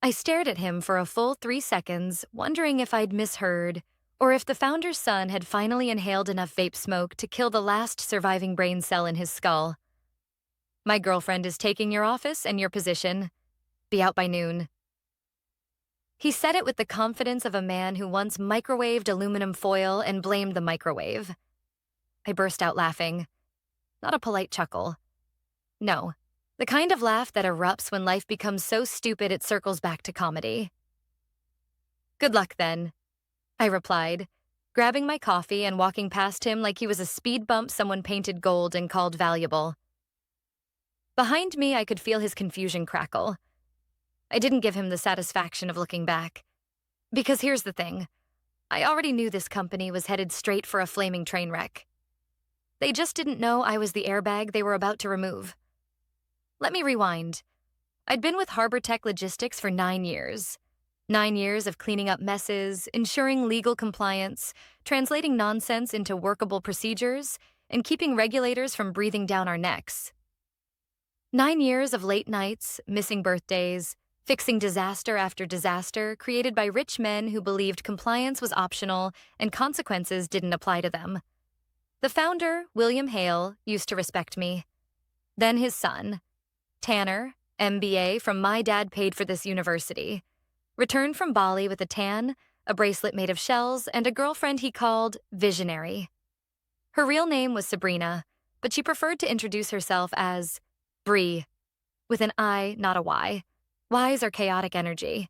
I stared at him for a full 3 seconds, wondering if I'd misheard, or if the founder's son had finally inhaled enough vape smoke to kill the last surviving brain cell in his skull. My girlfriend is taking your office and your position. Be out by noon. He said it with the confidence of a man who once microwaved aluminum foil and blamed the microwave. I burst out laughing. Not a polite chuckle. No, the kind of laugh that erupts when life becomes so stupid it circles back to comedy. Good luck, then, I replied, grabbing my coffee and walking past him like he was a speed bump someone painted gold and called valuable. Behind me, I could feel his confusion crackle. I didn't give him the satisfaction of looking back. Because here's the thing. I already knew this company was headed straight for a flaming train wreck. They just didn't know I was the airbag they were about to remove. Let me rewind. I'd been with Harbor Tech Logistics for 9 years. 9 years of cleaning up messes, ensuring legal compliance, translating nonsense into workable procedures, and keeping regulators from breathing down our necks. 9 years of late nights, missing birthdays, fixing disaster after disaster created by rich men who believed compliance was optional and consequences didn't apply to them. The founder, William Hale, used to respect me. Then his son, Tanner, MBA from My Dad Paid for This University, returned from Bali with a tan, a bracelet made of shells, and a girlfriend he called Visionary. Her real name was Sabrina, but she preferred to introduce herself as Bree, with an I, not a Y. Y's are chaotic energy.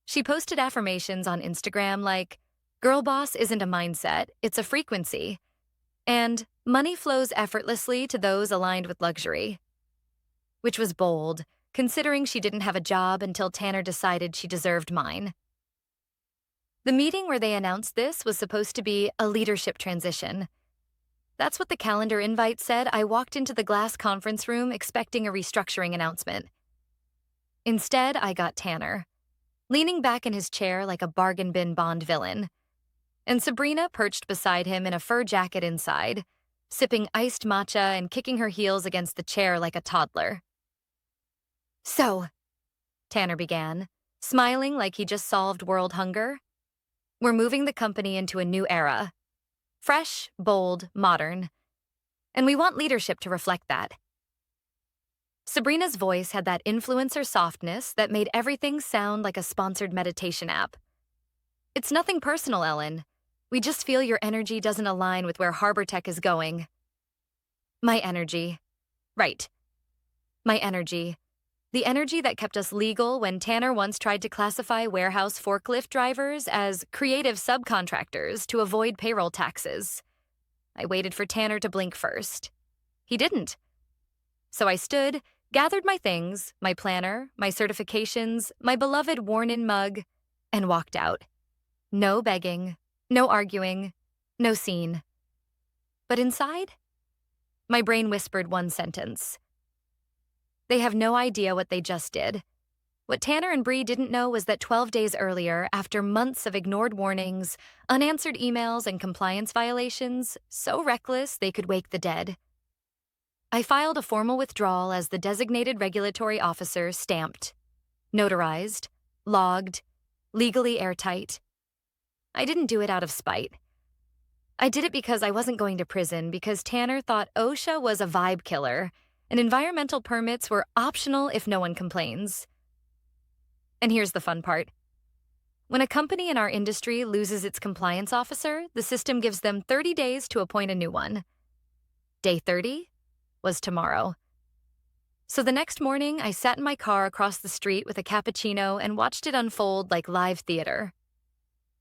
She posted affirmations on Instagram like, "Girl boss isn't a mindset, it's a frequency," and "Money flows effortlessly to those aligned with luxury," which was bold, considering she didn't have a job until Tanner decided she deserved mine. The meeting where they announced this was supposed to be a leadership transition. That's what the calendar invite said. I walked into the glass conference room expecting a restructuring announcement. Instead, I got Tanner, leaning back in his chair like a bargain bin Bond villain, and Sabrina perched beside him in a fur jacket inside, sipping iced matcha and kicking her heels against the chair like a toddler. "So," Tanner began, smiling like he just solved world hunger, "we're moving the company into a new era. Fresh, bold, modern. And we want leadership to reflect that." Sabrina's voice had that influencer softness that made everything sound like a sponsored meditation app. "It's nothing personal, Ellen. We just feel your energy doesn't align with where Harbor Tech is going." My energy. Right. My energy. The energy that kept us legal when Tanner once tried to classify warehouse forklift drivers as creative subcontractors to avoid payroll taxes. I waited for Tanner to blink first. He didn't. So I stood, gathered my things, my planner, my certifications, my beloved worn-in mug, and walked out. No begging, no arguing, no scene. But inside, my brain whispered one sentence. They have no idea what they just did. What Tanner and Bree didn't know was that 12 days earlier, after months of ignored warnings, unanswered emails, and compliance violations, so reckless they could wake the dead. I filed a formal withdrawal as the designated regulatory officer stamped, notarized, logged, legally airtight. I didn't do it out of spite. I did it because I wasn't going to prison because Tanner thought OSHA was a vibe killer and environmental permits were optional if no one complains. And here's the fun part. When a company in our industry loses its compliance officer, the system gives them 30 days to appoint a new one. Day 30 was tomorrow. So the next morning, I sat in my car across the street with a cappuccino and watched it unfold like live theater.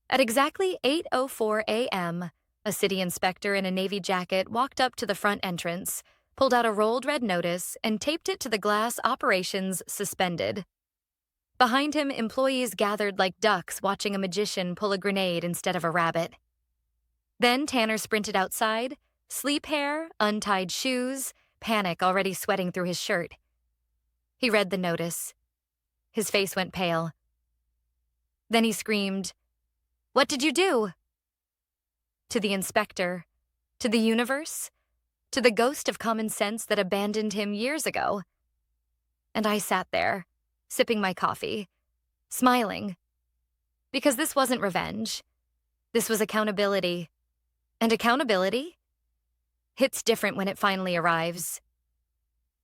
At exactly 8:04 a.m., a city inspector in a navy jacket walked up to the front entrance, pulled out a rolled red notice, and taped it to the glass "Operations Suspended." Behind him, employees gathered like ducks watching a magician pull a grenade instead of a rabbit. Then Tanner sprinted outside, sleep hair, untied shoes, panic already sweating through his shirt. He read the notice. His face went pale. Then he screamed, "What did you do?" To the inspector, to the universe, to the ghost of common sense that abandoned him years ago. And I sat there, sipping my coffee, smiling. Because this wasn't revenge. This was accountability. And accountability hits different when it finally arrives.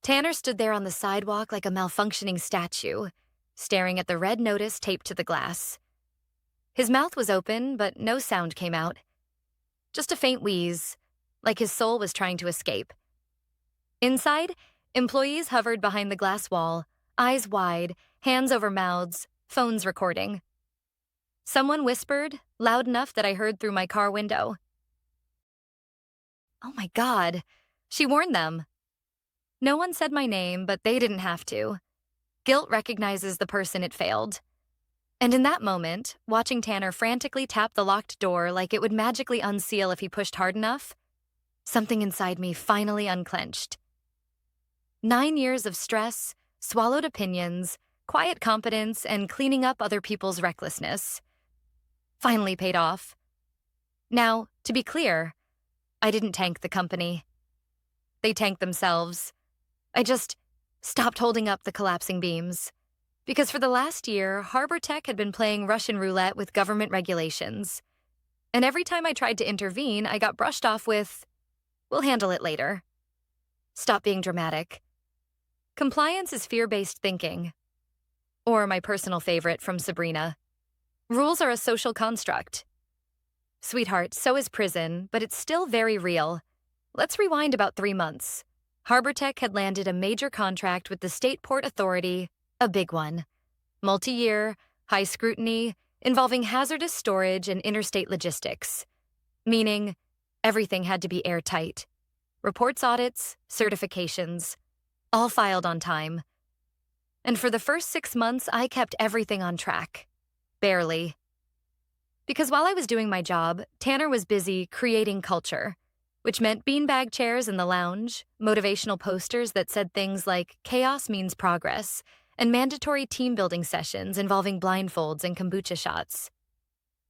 Tanner stood there on the sidewalk like a malfunctioning statue, staring at the red notice taped to the glass. His mouth was open, but no sound came out. Just a faint wheeze, like his soul was trying to escape. Inside, employees hovered behind the glass wall, eyes wide, hands over mouths, phones recording. Someone whispered, loud enough that I heard through my car window. Oh my God, she warned them. No one said my name, but they didn't have to. Guilt recognizes the person it failed. And in that moment, watching Tanner frantically tap the locked door like it would magically unseal if he pushed hard enough, something inside me finally unclenched. 9 years of stress, swallowed opinions, quiet competence, and cleaning up other people's recklessness finally paid off. Now, to be clear, I didn't tank the company. They tanked themselves. I just stopped holding up the collapsing beams. Because for the last year, Harbor Tech had been playing Russian roulette with government regulations. And every time I tried to intervene, I got brushed off with, "We'll handle it later." Stop being dramatic. Compliance is fear-based thinking. Or my personal favorite from Sabrina. Rules are a social construct. Sweetheart, so is prison, but it's still very real. Let's rewind about 3 months. Harbor Tech had landed a major contract with the State Port Authority, a big one. Multi-year, high scrutiny, involving hazardous storage and interstate logistics. Meaning, everything had to be airtight. Reports, audits, certifications, all filed on time. And for the first 6 months, I kept everything on track. Barely. Because while I was doing my job, Tanner was busy creating culture, which meant beanbag chairs in the lounge, motivational posters that said things like chaos means progress, and mandatory team-building sessions involving blindfolds and kombucha shots.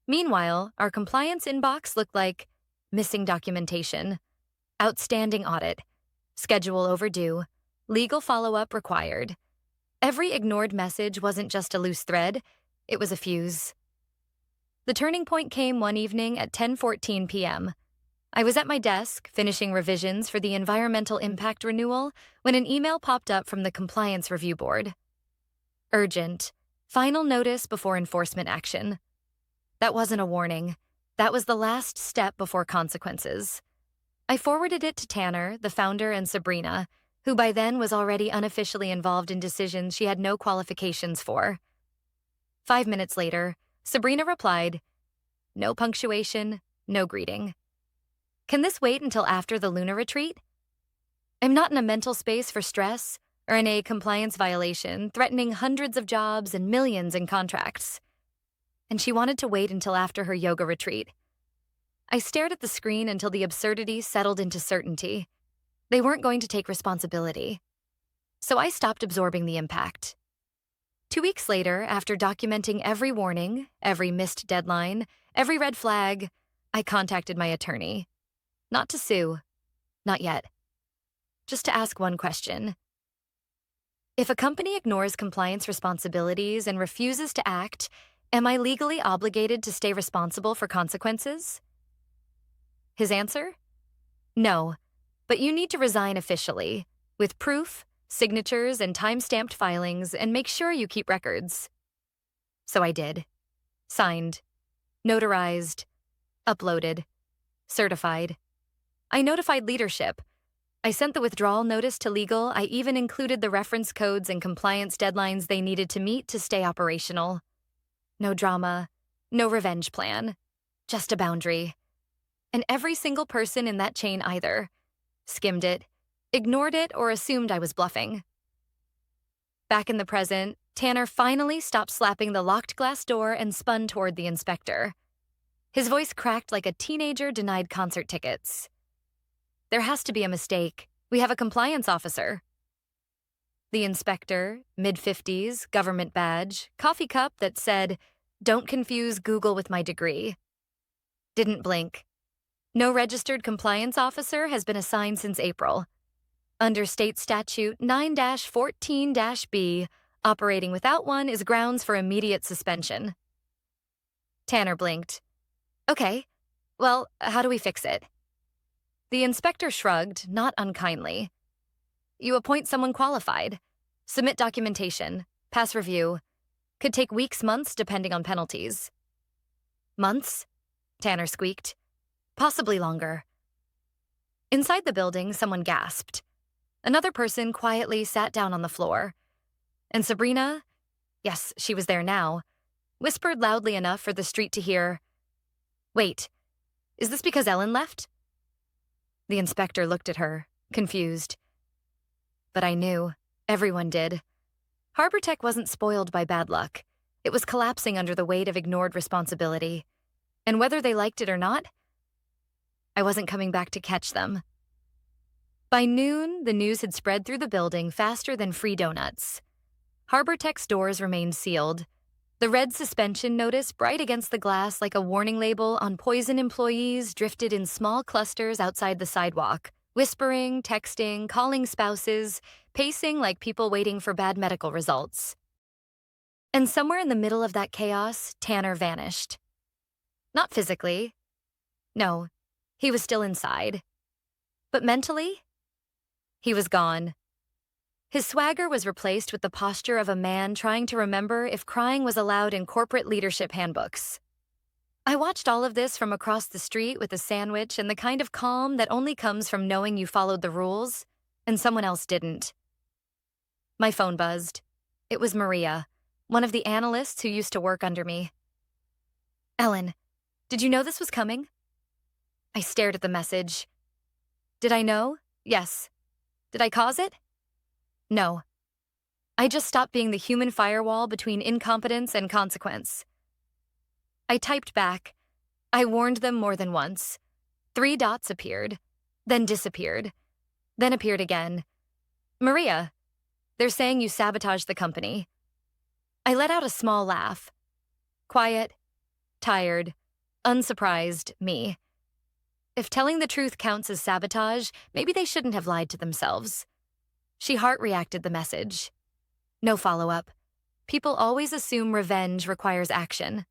Meanwhile, our compliance inbox looked like missing documentation, outstanding audit, schedule overdue, legal follow-up required. Every ignored message wasn't just a loose thread, it was a fuse. The turning point came one evening at 10:14 p.m. I was at my desk, finishing revisions for the environmental impact renewal, when an email popped up from the Compliance Review Board. Urgent. Final notice before enforcement action. That wasn't a warning. That was the last step before consequences. I forwarded it to Tanner, the founder, and Sabrina, who by then was already unofficially involved in decisions she had no qualifications for. 5 minutes later, Sabrina replied, "No punctuation, no greeting. Can this wait until after the lunar retreat? I'm not in a mental space for stress or in a compliance violation threatening hundreds of jobs and millions in contracts." And she wanted to wait until after her yoga retreat. I stared at the screen until the absurdity settled into certainty. They weren't going to take responsibility. So I stopped absorbing the impact. 2 weeks later, after documenting every warning, every missed deadline, every red flag, I contacted my attorney. Not to sue. Not yet. Just to ask one question. If a company ignores compliance responsibilities and refuses to act, am I legally obligated to stay responsible for consequences? His answer? No, but you need to resign officially, with proof, signatures, and time-stamped filings, and make sure you keep records. So I did. Signed. Notarized. Uploaded. Certified. I notified leadership. I sent the withdrawal notice to legal. I even included the reference codes and compliance deadlines they needed to meet to stay operational. No drama. No revenge plan. Just a boundary. And every single person in that chain either skimmed it, ignored it, or assumed I was bluffing. Back in the present, Tanner finally stopped slapping the locked glass door and spun toward the inspector. His voice cracked like a teenager denied concert tickets. "There has to be a mistake. We have a compliance officer." The inspector, mid-50s, government badge, coffee cup that said, "Don't confuse Google with my degree," didn't blink. No registered compliance officer has been assigned since April. Under State Statute 9-14-B, Operating without one is grounds for immediate suspension. Tanner blinked. Okay, well, how do we fix it? The inspector shrugged, not unkindly. You appoint someone qualified. Submit documentation. Pass review. Could take weeks, months, depending on penalties. Months? Tanner squeaked. Possibly longer. Inside the building, someone gasped. Another person quietly sat down on the floor. And Sabrina, yes, she was there now, whispered loudly enough for the street to hear, Wait, is this because Ellen left? The inspector looked at her, confused. But I knew. Everyone did. Harbor Tech wasn't spoiled by bad luck. It was collapsing under the weight of ignored responsibility. And whether they liked it or not, I wasn't coming back to catch them. By noon, the news had spread through the building faster than free donuts. Harbor Tech's doors remained sealed. The red suspension notice, bright against the glass like a warning label on poison employees, drifted in small clusters outside the sidewalk, whispering, texting, calling spouses, pacing like people waiting for bad medical results. And somewhere in the middle of that chaos, Tanner vanished. Not physically. No, he was still inside. But mentally, he was gone. His swagger was replaced with the posture of a man trying to remember if crying was allowed in corporate leadership handbooks. I watched all of this from across the street with a sandwich and the kind of calm that only comes from knowing you followed the rules and someone else didn't. My phone buzzed. It was Maria, one of the analysts who used to work under me. Ellen, did you know this was coming? I stared at the message. Did I know? Yes. Did I cause it? No. I just stopped being the human firewall between incompetence and consequence. I typed back. I warned them more than once. 3 dots appeared, then disappeared, then appeared again. Maria, they're saying you sabotaged the company. I let out a small laugh. Quiet, tired, unsurprised me. If telling the truth counts as sabotage, maybe they shouldn't have lied to themselves. She heart-reacted the message. No follow-up. People always assume revenge requires action.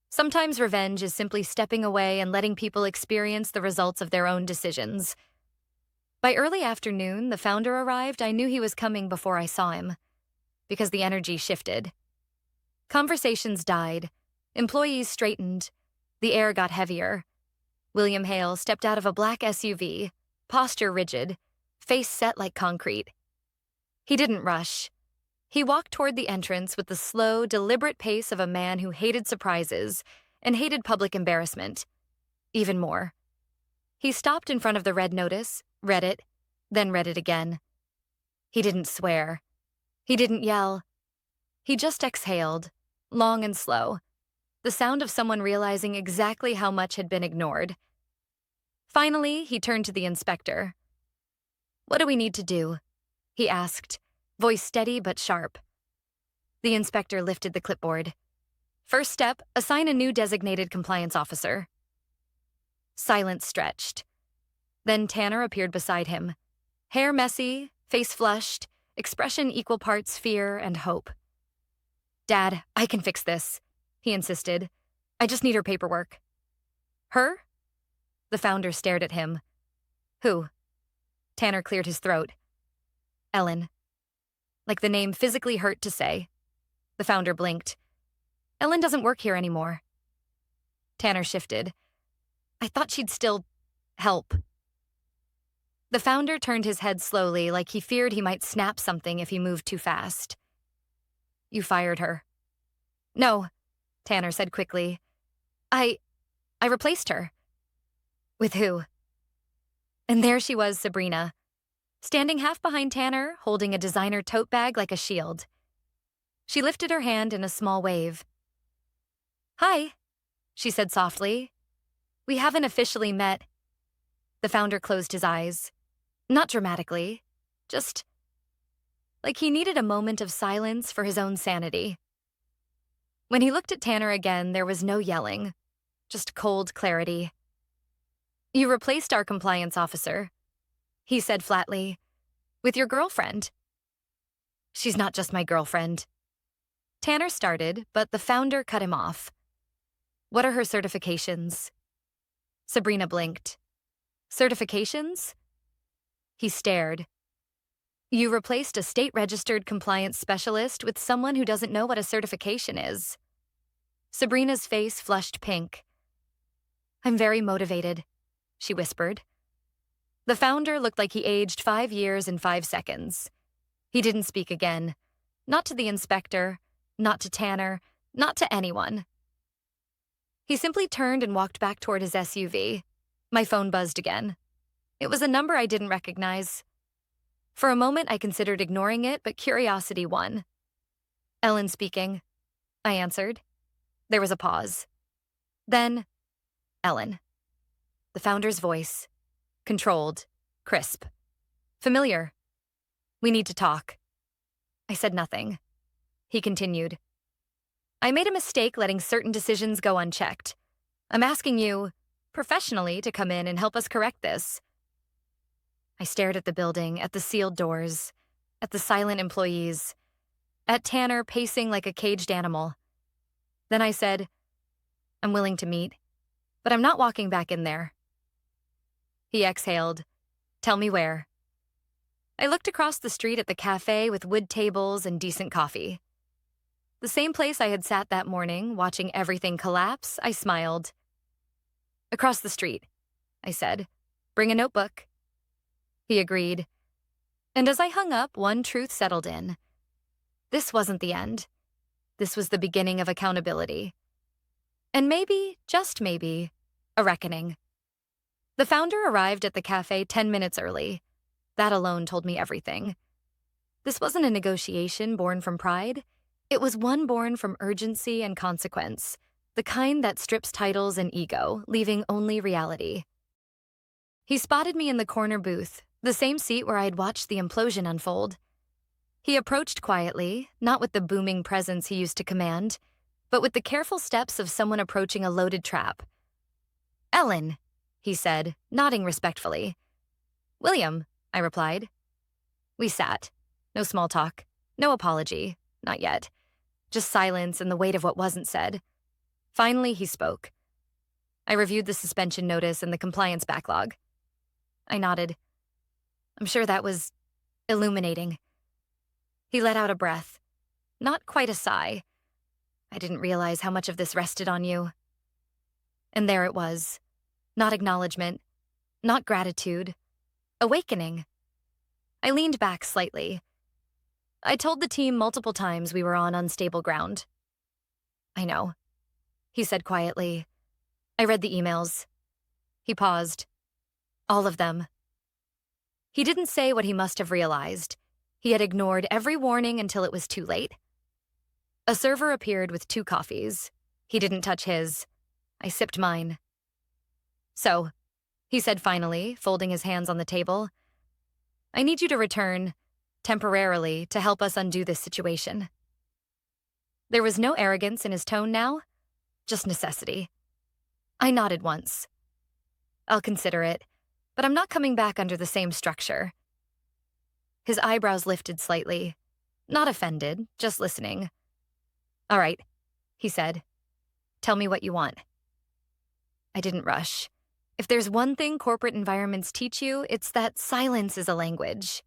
Sometimes revenge is simply stepping away and letting people experience the results of their own decisions. By early afternoon, the founder arrived. I knew he was coming before I saw him, because the energy shifted. Conversations died. Employees straightened. The air got heavier. William Hale stepped out of a black SUV, posture rigid, face set like concrete. He didn't rush. He walked toward the entrance with the slow, deliberate pace of a man who hated surprises and hated public embarrassment. Even more. He stopped in front of the red notice, read it, then read it again. He didn't swear. He didn't yell. He just exhaled, long and slow, the sound of someone realizing exactly how much had been ignored. Finally, he turned to the inspector. What do we need to do? He asked, voice steady but sharp. The inspector lifted the clipboard. First step, assign a new designated compliance officer. Silence stretched. Then Tanner appeared beside him. Hair messy, face flushed, expression equal parts fear and hope. Dad, I can fix this, he insisted. I just need her paperwork. Her? The founder stared at him. Who? Tanner cleared his throat. Ellen. Like the name physically hurt to say. The founder blinked. Ellen doesn't work here anymore. Tanner shifted. I thought she'd still help. The founder turned his head slowly, like he feared he might snap something if he moved too fast. You fired her. No, Tanner said quickly. I replaced her. With who? And there she was, Sabrina, standing half behind Tanner, holding a designer tote bag like a shield. She lifted her hand in a small wave. Hi, she said softly. We haven't officially met. The founder closed his eyes. Not dramatically, just like he needed a moment of silence for his own sanity. When he looked at Tanner again, there was no yelling, just cold clarity. You replaced our compliance officer, he said flatly, with your girlfriend. She's not just my girlfriend. Tanner started, but the founder cut him off. What are her certifications? Sabrina blinked. Certifications? He stared. You replaced a state-registered compliance specialist with someone who doesn't know what a certification is. Sabrina's face flushed pink. I'm very motivated, she whispered. The founder looked like he aged 5 years in 5 seconds. He didn't speak again. Not to the inspector, not to Tanner, not to anyone. He simply turned and walked back toward his SUV. My phone buzzed again. It was a number I didn't recognize. For a moment, I considered ignoring it, but curiosity won. Ellen speaking, I answered. There was a pause. Then, Ellen. The founder's voice. Controlled. Crisp. Familiar. We need to talk. I said nothing. He continued. I made a mistake letting certain decisions go unchecked. I'm asking you, professionally, to come in and help us correct this. I stared at the building, at the sealed doors, at the silent employees, at Tanner pacing like a caged animal. Then I said, I'm willing to meet, but I'm not walking back in there. He exhaled. Tell me where. I looked across the street at the cafe with wood tables and decent coffee. The same place I had sat that morning, watching everything collapse, I smiled. Across the street, I said. Bring a notebook. He agreed. And as I hung up, one truth settled in. This wasn't the end. This was the beginning of accountability. And maybe, just maybe, a reckoning. The founder arrived at the cafe 10 minutes early. That alone told me everything. This wasn't a negotiation born from pride. It was one born from urgency and consequence, the kind that strips titles and ego, leaving only reality. He spotted me in the corner booth, the same seat where I had watched the implosion unfold. He approached quietly, not with the booming presence he used to command, but with the careful steps of someone approaching a loaded trap. Ellen, he said, nodding respectfully. William, I replied. We sat. No small talk. No apology. Not yet. Just silence and the weight of what wasn't said. Finally, he spoke. I reviewed the suspension notice and the compliance backlog. I nodded. I'm sure that was illuminating. He let out a breath. Not quite a sigh. I didn't realize how much of this rested on you. And there it was. Not acknowledgement. Not gratitude. Awakening. I leaned back slightly. I told the team multiple times we were on unstable ground. I know, he said quietly. I read the emails. He paused. All of them. He didn't say what he must have realized. He had ignored every warning until it was too late. A server appeared with 2 coffees. He didn't touch his. I sipped mine. So, he said finally, folding his hands on the table, I need you to return, temporarily, to help us undo this situation. There was no arrogance in his tone now, just necessity. I nodded once. I'll consider it, but I'm not coming back under the same structure. His eyebrows lifted slightly, not offended, just listening. All right, he said. Tell me what you want. I didn't rush. If there's one thing corporate environments teach you, it's that silence is a language.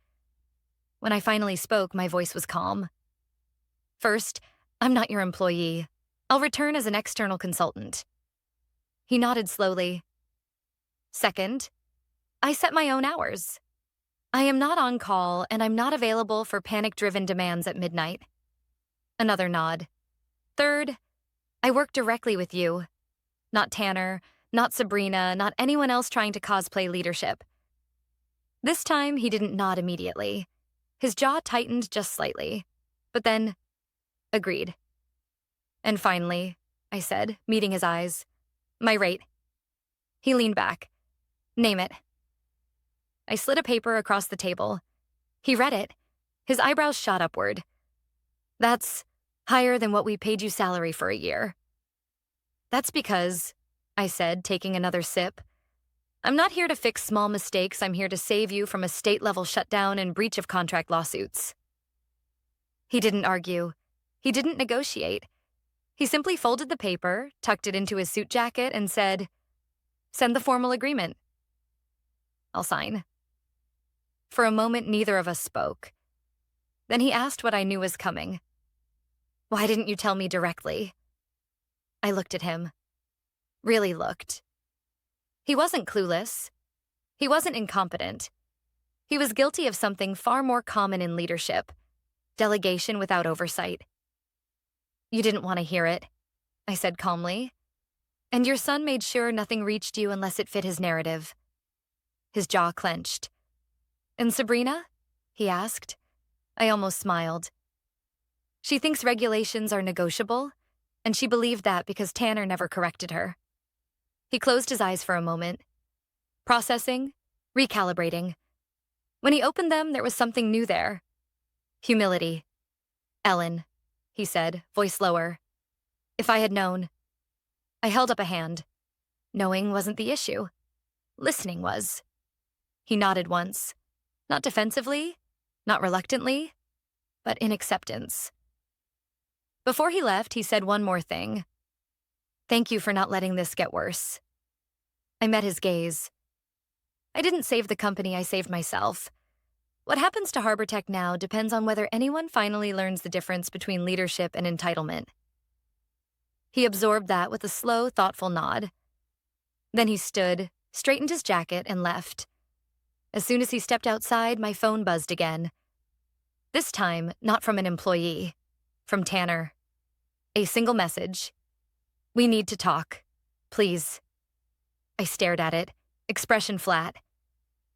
When I finally spoke, my voice was calm. First, I'm not your employee. I'll return as an external consultant. He nodded slowly. Second, I set my own hours. I am not on call, and I'm not available for panic-driven demands at midnight. Another nod. Third, I work directly with you. Not Tanner, not Sabrina, not anyone else trying to cosplay leadership. This time, he didn't nod immediately. His jaw tightened just slightly, but then, agreed. And finally, I said, meeting his eyes, my rate. He leaned back. Name it. I slid a paper across the table. He read it. His eyebrows shot upward. That's higher than what we paid you salary for a year. That's because, I said, taking another sip, I'm not here to fix small mistakes. I'm here to save you from a state-level shutdown and breach of contract lawsuits. He didn't argue. He didn't negotiate. He simply folded the paper, tucked it into his suit jacket, and said, "Send the formal agreement." "I'll sign." For a moment, neither of us spoke. Then he asked what I knew was coming. "Why didn't you tell me directly?" I looked at him. Really looked. He wasn't clueless. He wasn't incompetent. He was guilty of something far more common in leadership: delegation without oversight. "You didn't want to hear it," I said calmly. "And your son made sure nothing reached you unless it fit his narrative." His jaw clenched. "And Sabrina?" he asked. I almost smiled. "She thinks regulations are negotiable, and she believed that because Tanner never corrected her." He closed his eyes for a moment. Processing, recalibrating. When he opened them, there was something new there. Humility. "Ellen," he said, voice lower. "If I had known." I held up a hand. Knowing wasn't the issue. Listening was. He nodded once. Not defensively, not reluctantly, but in acceptance. Before he left, he said one more thing. "Thank you for not letting this get worse." I met his gaze. I didn't save the company, I saved myself. What happens to Harbor Tech now depends on whether anyone finally learns the difference between leadership and entitlement. He absorbed that with a slow, thoughtful nod. Then he stood, straightened his jacket, and left. As soon as he stepped outside, my phone buzzed again. This time, not from an employee, from Tanner. A single message. "We need to talk. Please." I stared at it, expression flat.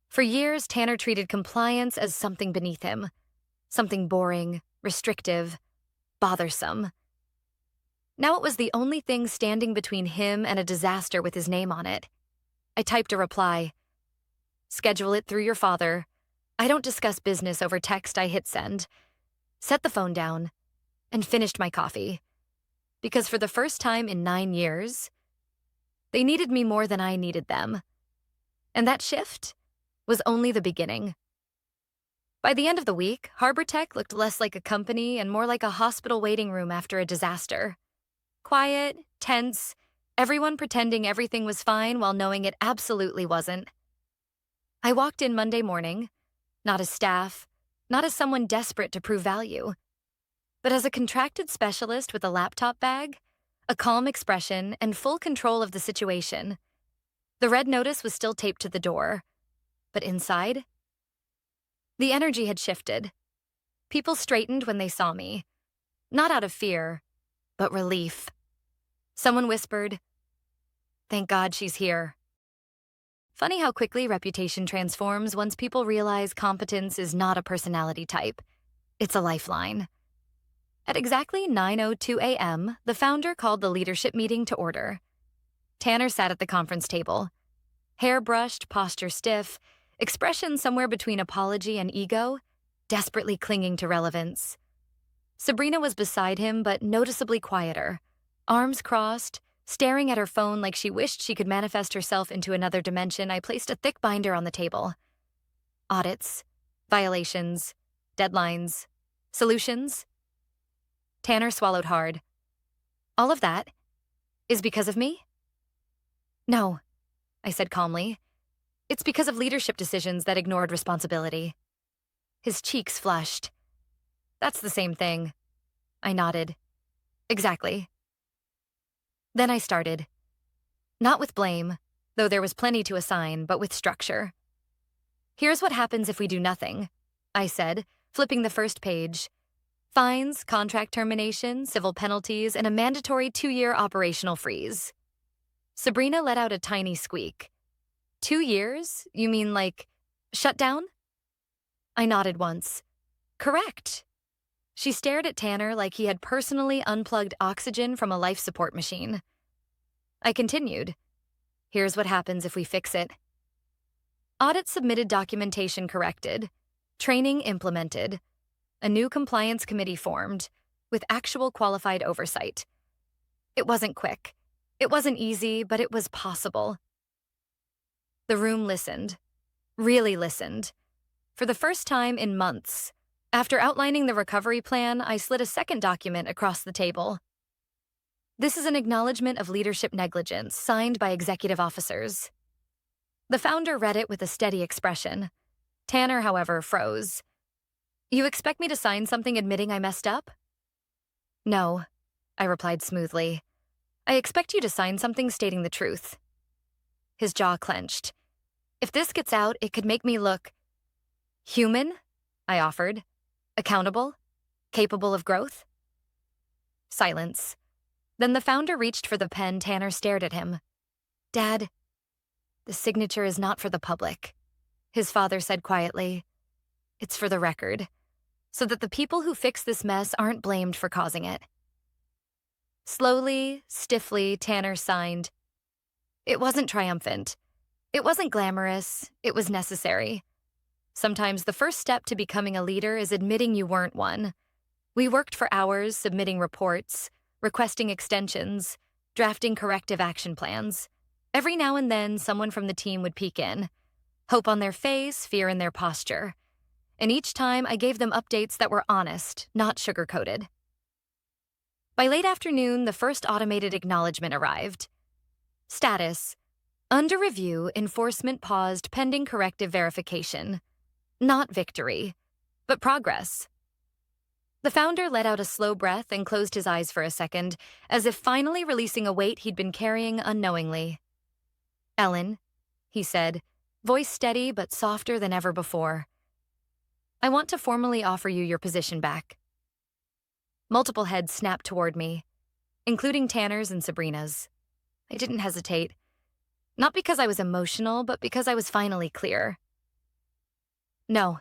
For years, Tanner treated compliance as something beneath him. Something boring, restrictive, bothersome. Now it was the only thing standing between him and a disaster with his name on it. I typed a reply. "Schedule it through your father. I don't discuss business over text." I hit send. Set the phone down, and finished my coffee. Because for the first time in 9 years, they needed me more than I needed them. And that shift was only the beginning. By the end of the week, Harbor Tech looked less like a company and more like a hospital waiting room after a disaster. Quiet, tense, everyone pretending everything was fine while knowing it absolutely wasn't. I walked in Monday morning, not as staff, not as someone desperate to prove value, but as a contracted specialist with a laptop bag, a calm expression, and full control of the situation. The red notice was still taped to the door, but inside, the energy had shifted. People straightened when they saw me, not out of fear, but relief. Someone whispered, "Thank God she's here." Funny how quickly reputation transforms once people realize competence is not a personality type. It's a lifeline. At exactly 9:02 a.m., the founder called the leadership meeting to order. Tanner sat at the conference table. Hair brushed, posture stiff, expression somewhere between apology and ego, desperately clinging to relevance. Sabrina was beside him, but noticeably quieter, arms crossed, staring at her phone like she wished she could manifest herself into another dimension. I placed a thick binder on the table. Audits, violations, deadlines, solutions. Tanner swallowed hard. "All of that is because of me?" "No," I said calmly. "It's because of leadership decisions that ignored responsibility." His cheeks flushed. "That's the same thing." I nodded. "Exactly." Then I started. Not with blame, though there was plenty to assign, but with structure. "Here's what happens if we do nothing," I said, flipping the first page. Fines, contract termination, civil penalties, and a mandatory 2-year operational freeze. Sabrina let out a tiny squeak. 2 years? You mean like shutdown? I nodded once. Correct. She stared at Tanner like he had personally unplugged oxygen from a life support machine. I continued. "Here's what happens if we fix it." Audit submitted, documentation corrected, training implemented, a new compliance committee formed, with actual qualified oversight. It wasn't quick. It wasn't easy, but it was possible. The room listened. Really listened. For the first time in months, After outlining the recovery plan, I slid a second document across the table. This is an acknowledgement of leadership negligence signed by executive officers. The founder read it with a steady expression. Tanner, however, froze. You expect me to sign something admitting I messed up? No, I replied smoothly. I expect you to sign something stating the truth. His jaw clenched. If this gets out, it could make me look human, I offered. Accountable? Capable of growth? Silence. Then the founder reached for the pen. Tanner stared at him. Dad, the signature is not for the public, his father said quietly. It's for the record, so that the people who fix this mess aren't blamed for causing it. Slowly, stiffly, Tanner signed. It wasn't triumphant. It wasn't glamorous. It was necessary. Sometimes the first step to becoming a leader is admitting you weren't one. We worked for hours submitting reports, requesting extensions, drafting corrective action plans. Every now and then, someone from the team would peek in. Hope on their face, fear in their posture. And each time, I gave them updates that were honest, not sugar-coated. By late afternoon, the first automated acknowledgement arrived. Status: under review, enforcement paused pending corrective verification. Not victory, but progress. The founder let out a slow breath and closed his eyes for a second, as if finally releasing a weight he'd been carrying unknowingly. Ellen, he said, voice steady but softer than ever before. I want to formally offer you your position back. Multiple heads snapped toward me, including Tanner's and Sabrina's. I didn't hesitate. Not because I was emotional, but because I was finally clear. No.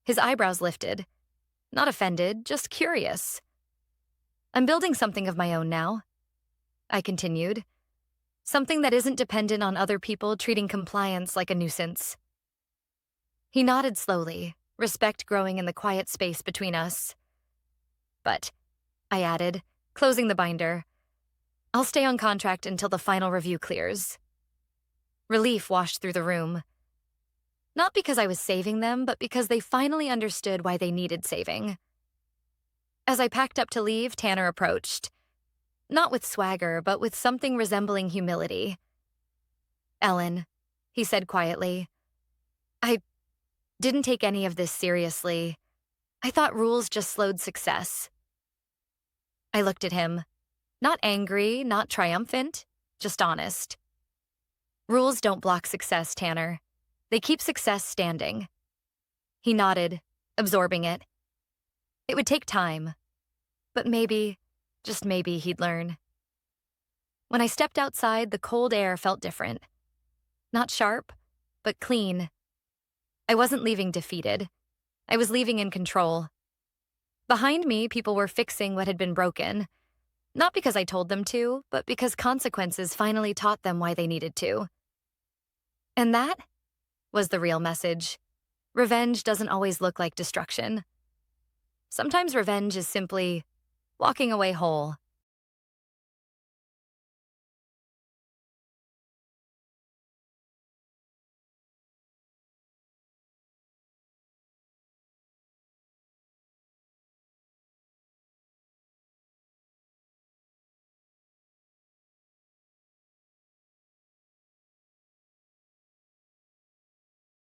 His eyebrows lifted. Not offended, just curious. I'm building something of my own now, I continued. Something that isn't dependent on other people treating compliance like a nuisance. He nodded slowly, respect growing in the quiet space between us. But, I added, closing the binder, I'll stay on contract until the final review clears. Relief washed through the room. Not because I was saving them, but because they finally understood why they needed saving. As I packed up to leave, Tanner approached. Not with swagger, but with something resembling humility. Ellen, he said quietly, I didn't take any of this seriously. I thought rules just slowed success. I looked at him. Not angry, not triumphant, just honest. Rules don't block success, Tanner. They keep success standing. He nodded, absorbing it. It would take time, but maybe, just maybe, he'd learn. When I stepped outside, the cold air felt different. Not sharp, but clean. I wasn't leaving defeated. I was leaving in control. Behind me, people were fixing what had been broken. Not because I told them to, but because consequences finally taught them why they needed to. And that was the real message. Revenge doesn't always look like destruction. Sometimes revenge is simply walking away whole.